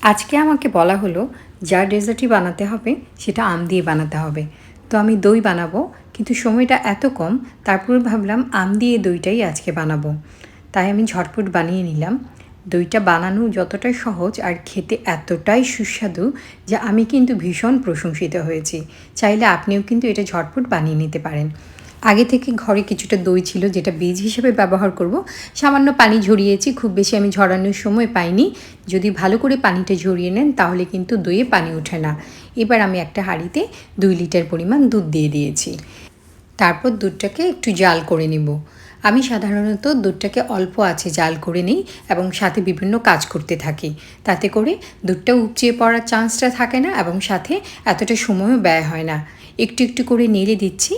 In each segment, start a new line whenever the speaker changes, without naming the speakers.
আজকে আমাকে বলা হলো যা ডেজার্টই বানাতে হবে সেটা আম দিয়ে বানাতে হবে। তো আমি দই বানাবো, কিন্তু সময়টা এত কম, তারপরে ভাবলাম আম দিয়ে দইটাই আজকে বানাবো। তাই আমি ঝটপট বানিয়ে নিলাম। দইটা বানানো যতটা সহজ আর খেতে এতটাই সুস্বাদু যে আমি কিন্তু ভীষণ প্রশংসিত হয়েছি। চাইলে আপনিও কিন্তু এটা ঝটপট বানিয়ে নিতে পারেন। আগে থেকে ঘরে কিছুটা দই ছিল যেটা বীজ হিসেবে ব্যবহার করব। সামান্য পানি ঝরিয়েছি, খুব বেশি আমি ঝরানোর সময় পাইনি। যদি ভালো করে পানিটা ঝরিয়ে নেন তাহলে কিন্তু দইয়ে পানি ওঠে না। এবার আমি একটা হাঁড়িতে 2 লিটার পরিমাণ দুধ দিয়ে দিয়েছি। তারপর দুধটাকে একটু জাল করে নিব। আমি সাধারণত দুধটাকে অল্প আছে জাল করে নিই এবং সাথে বিভিন্ন কাজ করতে থাকি। তাতে করে দুধটা উপচিয়ে পড়ার চান্সটা থাকে না এবং সাথে এতটা সময়ও ব্যয় হয় না। একটু একটু করে নেড়ে দিচ্ছি।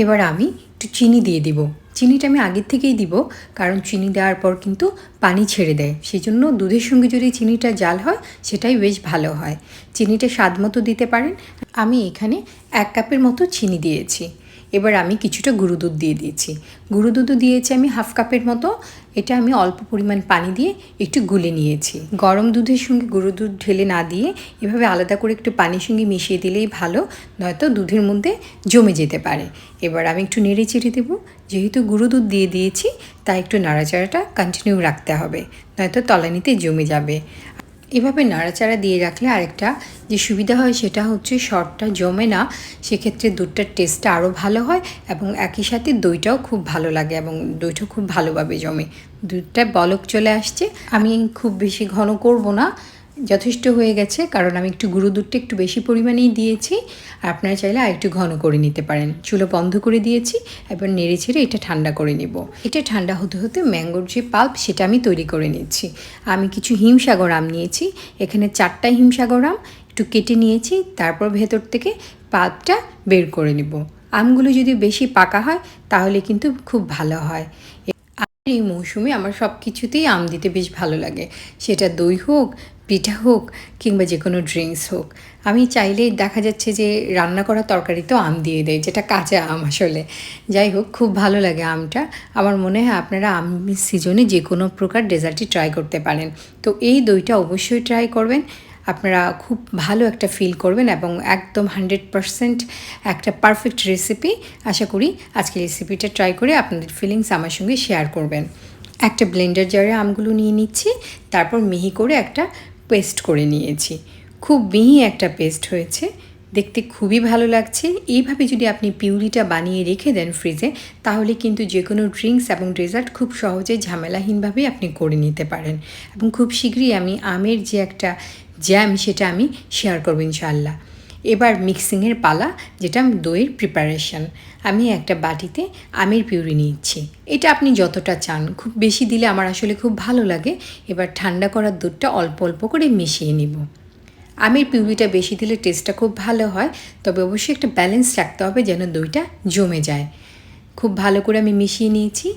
এবার আমি একটু চিনি দিয়ে দিব। চিনিটা আমি আগের থেকেই দিব, কারণ চিনি দেওয়ার পর কিন্তু পানি ছেড়ে দেয়। সেই জন্য দুধের সঙ্গে যদি চিনিটা জাল হয় সেটাই বেশ ভালো হয়। চিনিটা স্বাদ মতো দিতে পারেন। আমি এখানে 1 কাপের মতো চিনি দিয়েছি। এবার আমি কিছুটা গুঁড়ো দুধ দিয়ে দিয়েছি। গুঁড়ো দুধও দিয়েছি আমি 1/2 কাপের মতো। এটা আমি অল্প পরিমাণ পানি দিয়ে একটু গুলে নিয়েছি। গরম দুধের সঙ্গে গুঁড়ো দুধ ঢেলে না দিয়ে এভাবে আলাদা করে একটু পানির সঙ্গে মিশিয়ে দিলেই ভালো, নয়তো দুধের মধ্যে জমে যেতে পারে। এবার আমি একটু নেড়ে চেড়ে দেবো। যেহেতু গুঁড়ো দুধ দিয়ে দিয়েছি তাই একটু নাড়াচাড়াটা কন্টিনিউ রাখতে হবে, নয়তো তলানিতে জমে যাবে। এভাবে নাড়াচাড়া দিয়ে রাখলে আরেকটা যে সুবিধা হয় সেটা হচ্ছে শর্টটা জমে না। সেক্ষেত্রে দুধটার টেস্টটা আরও ভালো হয় এবং একই সাথে দইটাও খুব ভালো লাগে এবং দইটাও খুব ভালোভাবে জমে। দুধটা বলক চলে আসছে। আমি খুব বেশি ঘন করব না, যথেষ্ট হয়ে গেছে, কারণ আমি একটু গুঁড়ো দুধটা একটু বেশি পরিমাণেই দিয়েছি। আর আপনারা চাইলে আর একটু ঘন করে নিতে পারেন। চুলো বন্ধ করে দিয়েছি। এবার নেড়ে ছেড়ে এটা ঠান্ডা করে নিব। এটা ঠান্ডা হতে হতে ম্যাঙ্গোর যে পাল্প সেটা আমি তৈরি করে নিচ্ছি। আমি কিছু হিমসাগর আম নিয়েছি। এখানে 4টা হিমসাগর আম একটু কেটে নিয়েছি। তারপর ভেতর থেকে পাল্পটা বের করে নিব। আমগুলো যদি বেশি পাকা হয় তাহলে কিন্তু খুব ভালো হয়। এই মৌসুমে আমার সব কিছুতেই আম দিতে বেশ ভালো লাগে, সেটা দই হোক, পিঠা হোক, কিংবা যে কোনো ড্রিঙ্কস হোক। আমি চাইলেই দেখা যাচ্ছে যে রান্না করা তরকারিতেও আম দিয়ে দেয়, যেটা কাঁচা আম আসলে। যাই হোক, খুব ভালো লাগে আমটা। আমার মনে হয় আপনারা আম সিজনে যে কোনো প্রকার ডেজার্টই ট্রাই করতে পারেন। তো এই দইটা অবশ্যই ট্রাই করবেন। আপনারা খুব ভালো একটা ফিল করবেন এবং একদম 100% একটা পারফেক্ট রেসিপি। আশা করি আজকে রেসিপিটা ট্রাই করে আপনাদের ফিলিংস আমার সঙ্গে শেয়ার করবেন। একটা ব্লেন্ডার জারে আমগুলো নিয়ে নিচ্ছি। তারপর মিহি করে একটা পেস্ট করে নিয়েছি। খুব মিহি একটা পেস্ট হয়েছে, দেখতে খুবই ভালো লাগছে। এইভাবে যদি আপনি পিউরিটা বানিয়ে রেখে দেন ফ্রিজে, তাহলে কিন্তু যে কোনো ড্রিঙ্কস এবং ডেজার্ট খুব সহজে ঝামেলাহীনভাবেই আপনি করে নিতে পারেন। এবং খুব শীঘ্রই আমি আমের যে একটা জ্যাম সেটা আমি শেয়ার করবো ইনশাআল্লাহ। এবার মিক্সিংয়ের পালা, যেটা দইয়ের প্রিপারেশন। আমি একটা বাটিতে আমের পিউরি নিচ্ছি। এটা আপনি যতটা চান, খুব বেশি দিলে আমার আসলে খুব ভালো লাগে। এবার ঠান্ডা করার দুধটা অল্প অল্প করে মিশিয়ে নিব। আমের পিউরিটা বেশি দিলে টেস্টটা খুব ভালো হয়, তবে অবশ্যই একটা ব্যালেন্স রাখতে হবে যেন দইটা জমে যায়। খুব ভালো করে আমি মিশিয়ে নিয়েছি।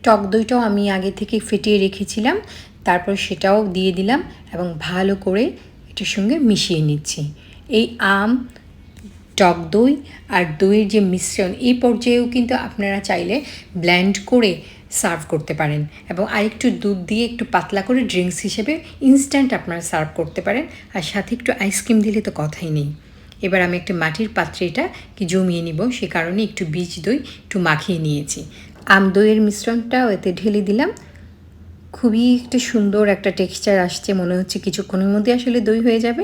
টক দইটাও আমি আগে থেকে ফেটিয়ে রেখেছিলাম, তারপর সেটাও দিয়ে দিলাম এবং ভালো করে এটার সঙ্গে মিশিয়ে নিচ্ছি। এই আম, টক দই আর দইয়ের যে মিশ্রণ, এই পর্যায়েও কিন্তু আপনারা চাইলে ব্লেন্ড করে সার্ভ করতে পারেন এবং আরেকটু দুধ দিয়ে একটু পাতলা করে ড্রিঙ্কস হিসেবে ইনস্ট্যান্ট আপনারা সার্ভ করতে পারেন। আর সাথে একটু আইসক্রিম দিলে তো কথাই নেই। এবার আমি একটা মাটির পাত্রে এটাকে জমিয়ে নিব, সে কারণে একটু বীজ দই একটু মাখিয়ে নিয়েছি। আম দইয়ের মিশ্রণটাও এতে ঢেলে দিলাম। খুবই একটা সুন্দর একটা টেক্সচার আসছে, মনে হচ্ছে কিছুক্ষণের মধ্যে আসলে দই হয়ে যাবে।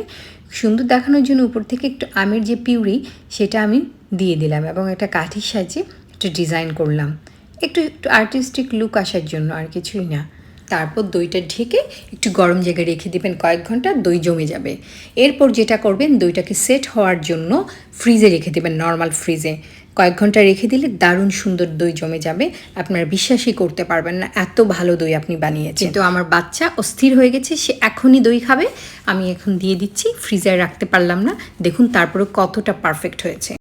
সুন্দর দেখানোর জন্য উপর থেকে একটু আমের যে পিউরি সেটা আমি দিয়ে দিলাম এবং একটা কাঠির সাহায্যে একটু ডিজাইন করলাম, একটু একটু আর্টিস্টিক লুক আসার জন্য, আর কিছুই না। তারপর দইটা ঢেকে একটু গরম জায়গায় রেখে দেবেন, কয়েক ঘন্টা দই জমে যাবে। এরপর যেটা করবেন, দইটাকে সেট হওয়ার জন্য ফ্রিজে রেখে দেবেন, নর্মাল ফ্রিজে। কয়েক ঘন্টা রেখে দিলে দারুণ সুন্দর দই জমে যাবে। আপনারা বিশ্বাসই করতে পারবেন না এত ভালো দই আপনি বানিয়েছেন। কিন্তু আমার বাচ্চা অস্থির হয়ে গেছে, সে এখনই দই খাবে। আমি এখন দিয়ে দিচ্ছি, ফ্রিজে রাখতে পারলাম না। দেখুন তারপরে কতটা পারফেক্ট হয়েছে।